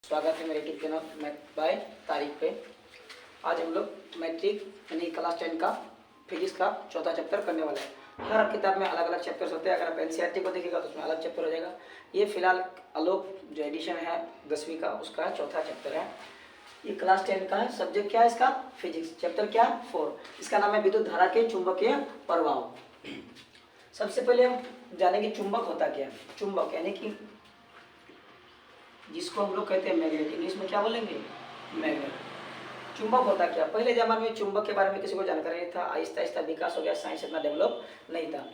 स्वागत है मेरे यूट्यूब चैनल मैथ बाय तारीख पे। आज हम लोग मैट्रिक यानी क्लास 10 का फिजिक्स का चौथा चैप्टर करने वाले हैं। हर किताब में अलग अलग चैप्टर्स होते हैं। अगर आप एनसीईआरटी को देखिएगा तो उसमें अलग चैप्टर हो जाएगा। ये फिलहाल आलोक जो एडिशन है 10वीं का उसका चौथा चैप्टर है। ये क्लास 10 का है। सब्जेक्ट क्या है इसका? फिजिक्स। चैप्टर क्या? 4। इसका नाम है विद्युत धारा के चुंबकीय प्रभाव। सबसे पहले हम जानेंगे चुंबक होता क्या है। चुंबक यानी कि जिसको हम लोग कहते हैं मैग्नेट, इंग्लिश में क्या बोलेंगे? मैग्नेट। चुंबक होता क्या? पहले जमाने में चुंबक के बारे में किसी को जानकारी नहीं था। आहिस्ता आहिस्ता विकास हो गया, साइंस इतना डेवलप नहीं था।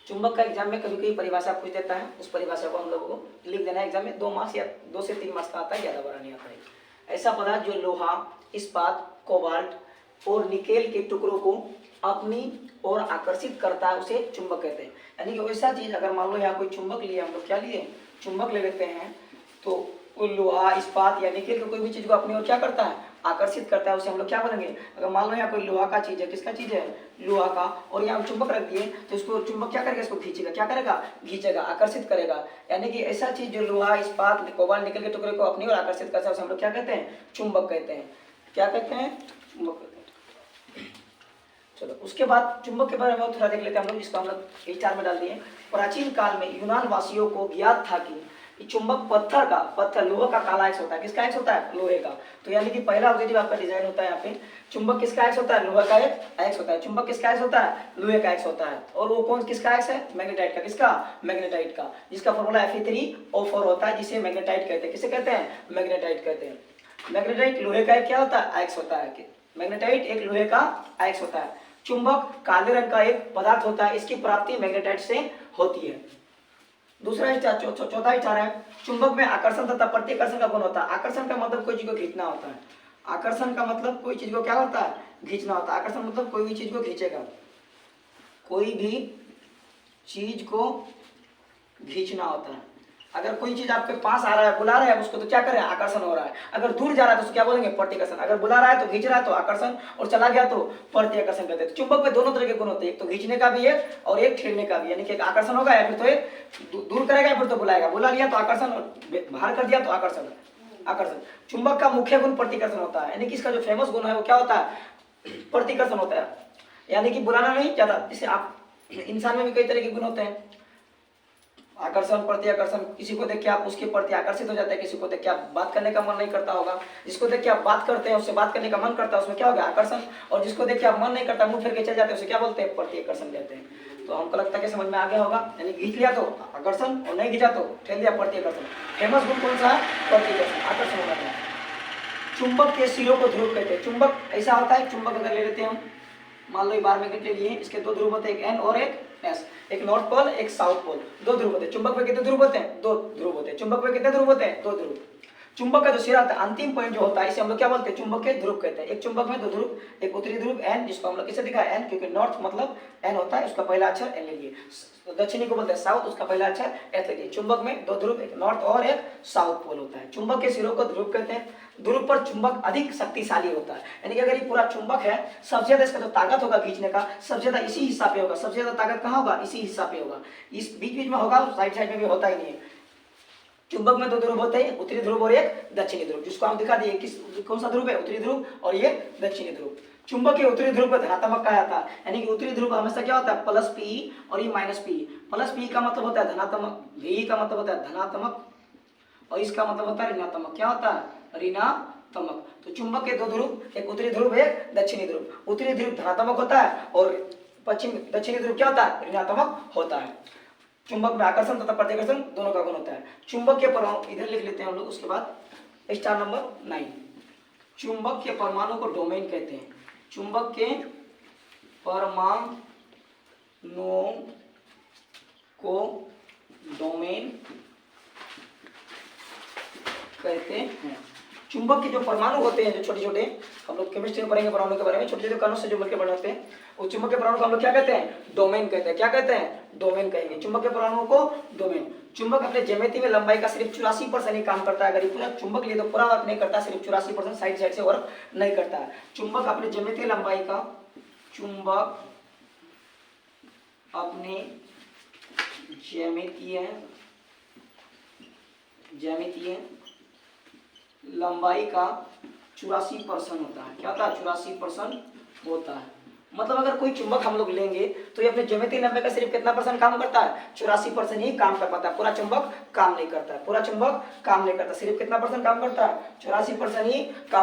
चुंबक का एग्जाम में कभी कभी परिभाषा पूछ देता है, उस परिभाषा को हम लोगों को लिख देना है एग्जाम में। 2 मार्क्स या 2 से 3 मार्क्स का आता है, ज़्यादा बड़ा नहीं आता है। ऐसा पदार्थ जो लोहा, इस्पात, कोबाल्ट और निकेल के टुकड़ों को अपनी ओर आकर्षित करता है उसे चुंबक कहते हैं। यानी कि वैसा चीज, अगर मान लो यहाँ कोई चुंबक लिए, हम लोग क्या लिए? चुंबक ले लेते हैं, तो वो लोहा, इस्पात या निकेल कोई भी चीज को अपनी ओर क्या करता है? आकर्षित करता है। उसे हम लोग क्या बोलेंगे? अगर मान लो यहाँ कोई लोहा का चीज है, किसका चीज है? लोहा का, और यहाँ चुंबक रख दिए तो इसको चुंबक क्या करेगा? इसको खींचेगा। क्या करेगा? खींचेगा, आकर्षित करेगा। यानी कि ऐसा चीज जो लोहा, इस्पात, कोबाल्ट, निकेल के टुकड़े को अपनी ओर आकर्षित करता है उसे हम लोग क्या कहते हैं? चुंबक कहते हैं। क्या कहते हैं? चुंबक कहते हैं। चलो उसके बाद चुंबक के बारे में थोड़ा देख लेते हैं हम लोग। इसको हम लोग स्टार में डाल दिए। प्राचीन काल में यूनान वासियों को ज्ञात था कि चुंबक पत्थर लोहे का काला एक्स होता है। किसका एक्स होता है? लोहे का। तो यानी कि पहला ऑब्जेक्टिव आपका डिजाइन होता है यहाँ पे। चुंबक किसका एक्स होता है? लोहे का एक्स होता है। चुंबक किसका एक्स होता है? लोहे का एक्स होता है। और वो कौन किसका एक्स है? मैग्नेटाइट का। किसका? मैग्नेटाइट का, जिसका फॉर्मूला Fe3O4 होता है, जिसे मैग्नेटाइट कहते हैं। किसे कहते हैं? मैग्नेटाइट कहते हैं। मैग्नेटाइट लोहे का क्या होता है? एक्स होता है। मैग्नेटाइट एक लोहे का एक्स होता है। चुंबक काले रंग का एक पदार्थ होता है। इसकी प्राप्ति मैग्नेटाइट से होती है। दूसरा चौथा विचार है, चुंबक में आकर्षण तथा प्रतिकर्षण का गुण होता है। आकर्षण का मतलब कोई चीज को खींचना होता है। आकर्षण का मतलब कोई चीज को क्या होता है? खींचना होता है। आकर्षण मतलब कोई भी चीज को खींचेगा, कोई भी चीज को खींचना होता है। अगर कोई चीज आपके पास आ रहा है, बुला रहा है उसको, तो क्या करे? आकर्षण हो रहा है। अगर दूर जा रहा है तो उसको क्या बोलेंगे? प्रतिकर्षण। अगर बुला रहा है तो खींच रहा है तो आकर्षण, और चला गया तो प्रतिकर्षण कहते हैं। चुंबक में दोनों तरह के गुण होते हैं, एक तो खींचने का भी है और एक ठेलने का भी। यानी कि एक आकर्षण होगा या फिर तो एक दूर करेगा या फिर तो बुलाएगा। बुला लिया तो आकर्षण, और बाहर कर दिया तो आकर्षण। चुंबक का मुख्य गुण प्रतिकर्षण होता है। यानी कि इसका जो फेमस गुण है वो क्या होता है? प्रतिकर्षण होता है। यानी कि बुलाना नहीं चाहता। जैसे आप इंसान में भी कई तरह के गुण होते हैं, आकर्षण, प्रतिकर्षण। किसी को देख के आप उसके प्रति आकर्षित हो जाते हैं, किसी को देख के आप बात करने का मन नहीं करता होगा। जिसको देख के आप बात करते हैं, उससे बात करने का मन करता है, उसमें क्या होगा? आकर्षण। और जिसको देख के आप मन नहीं करता, मुंह फिर के चल जाते हैं, उसे क्या बोलते हैं? प्रतिकर्षण कहते हैं। तो हमको लगता है कि समझ में आ गया होगा। यानी खींच लिया तो आकर्षण, और नहीं खींचा तो ठेल दिया, प्रतिकर्षण। फेमस गुण कौन सा है? प्रतिकर्षण, आकर्षण होना है। चुंबक के सिरों को ध्रुव कहते हैं। चुंबक ऐसा होता है, चुंबक अगर ले लेते हैं हम, मान लो 12 मैग्नेट ले लिए, इसके 2 ध्रुव होते हैं, एक एन और एक एस। एक नॉर्थ पोल, एक साउथ पोल। 2 ध्रुव होते हैं। चुंबक में कितने ध्रुव होते हैं? 2 ध्रुव होते हैं। चुंबक में कितने ध्रुव होते हैं? 2 ध्रुव। चुंबक का जो सिरा होता है, अंतिम पॉइंट जो होता है, इसे हम लोग क्या बोलते हैं? चुंबक के ध्रुव कहते हैं। एक चुंबक में 2 ध्रुव, एक उत्तरी ध्रुव एन, जिसको हम लोग किसे दिखा है? एन, क्योंकि नॉर्थ मतलब एन होता है, उसका पहला अक्षर एन ले लिए। दक्षिणी को बोलते हैं साउथ, उसका पहला अक्षर एस ले लिए। चुंबक में 2 ध्रुव, एक नॉर्थ और एक साउथ पोल होता है। चुंबक के सिरों को ध्रुव कहते हैं। ध्रुव पर चुंबक अधिक शक्तिशाली होता है। यानी कि अगर ये पूरा चुंबक है, सबसे ज्यादा इसका जो ताकत होगा खींचने का, सबसे ज्यादा इसी हिस्सा पे होगा। सबसे ज्यादा ताकत कहाँ होगा? इसी हिस्सा पे होगा। इस बीच बीच में होगा, साइड साइड में भी होता ही नहीं है। चुंबक में 2 ध्रुव होते हैं, उत्तरी ध्रुव और एक दक्षिणी ध्रुव, जिसको हम दिखा दिए। कौन सा ध्रुव है? उत्तरी ध्रुव और ये दक्षिणी ध्रुव। चुंबक के उत्तरी ध्रुव को धनात्मक कहा जाता है। यानी कि उत्तरी ध्रुव हमेशा क्या होता है? प्लस पी, और ये माइनस पी। प्लस पी का मतलब होता है धनात्मक, वी का मतलब होता है धनात्मक, और इसका मतलब होता है ऋणात्मक। क्या होता है? ऋणात्मक। तो चुंबक के 2 ध्रुव, एक उत्तरी ध्रुव, एक दक्षिणी ध्रुव। उत्तरी ध्रुव धनात्मक होता है और दक्षिणी ध्रुव क्या होता है? ऋणात्मक होता है। चुंबक में आकर्षण तथा प्रतिकर्षण दोनों का गुण होता है। चुंबक के परमाणु इधर लिख लेते हैं हम लोग। उसके बाद स्टार नंबर 9, चुंबक के परमाणु को डोमेन कहते हैं। चुंबक के परमाणु को डोमेन कहते हैं। चुंबक के जो परमाणु होते हैं, जो छोटे छोटे, हम लोग केमिस्ट्री में पढ़ेंगे परमाणु के बारे में, छोटे छोटे कणों से जो मिलकर बने होते हैं, उस चुंबक के परमाणु को हम लोग क्या कहते हैं? डोमेन कहते हैं। क्या कहते हैं? डोमेन कहेंगे। चुंबक के परमाणु को डोमेन। चुंबक अपने ज्यामिति में लंबाई का सिर्फ 84% ही काम करता है। अगर ये पूरा चुंबक लिए तो पूरा वर्क नहीं करता, सिर्फ 84% साइड साइड से वर्क नहीं करता है। चुंबक अपने ज्यामितीय लंबाई का, चुंबक अपने ज्यामितीय लंबाई का 84% होता है। क्या होता है? 84% होता है। मतलब अगर कोई चुंबक हम लोग लेंगे तो ये अपने ज्यामितीय लंबाई का सिर्फ कितना % काम करता है? 84% ही काम कर पाता है। पूरा चुंबक काम नहीं करता है। पूरा चुंबक काम नहीं करता, सिर्फ कितना % काम करता है? 84% ही काम